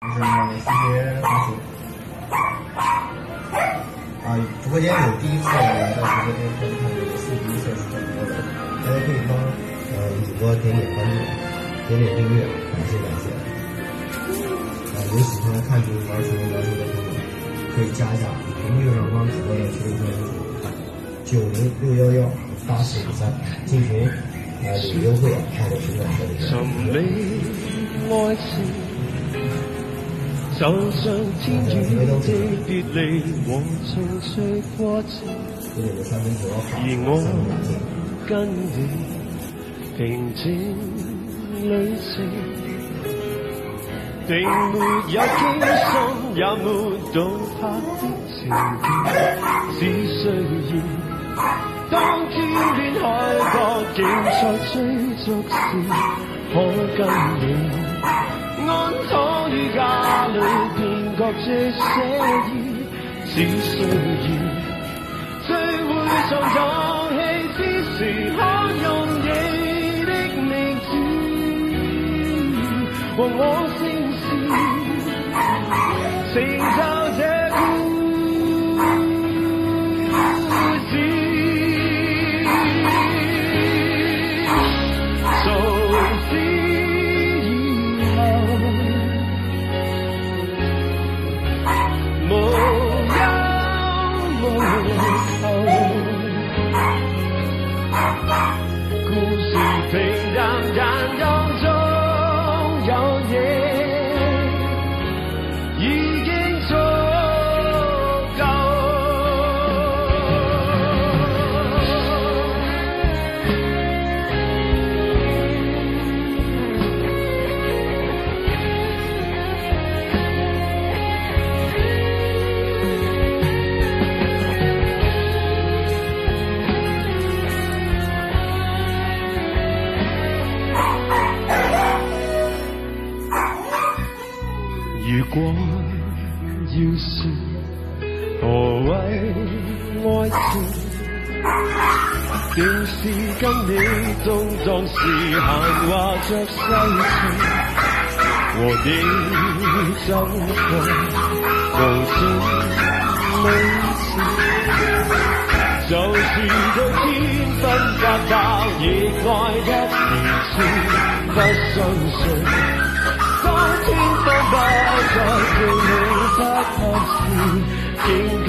就是4月20啊，直播间有第一次来到直播间观看这个第一次是转播的，大家可以帮主播点关注，点订阅，感谢。有喜欢看直播玩球的朋友，可以加一下屏幕右上方直播的群90611843进群，有优惠还有群感受。手上天與地別離和情緒過程，而我跟你平靜旅程，並沒有驚心，也沒動魄的情節，只需要當天邊海角競賽追逐時，可跟你安躺於家裏，便覺這些意，只需要聚會上壯氣之時，可用你的名字和我聲線，成就這故事。從此無憂無愁，故事平淡但當中有嘢已經足夠。如果要說何謂愛情，定是跟你動盪時閒話着世情，和你走過無盡旅程，就是到天昏發白，亦愛一年前不相信。當天荒不再叫你不看時，竟跟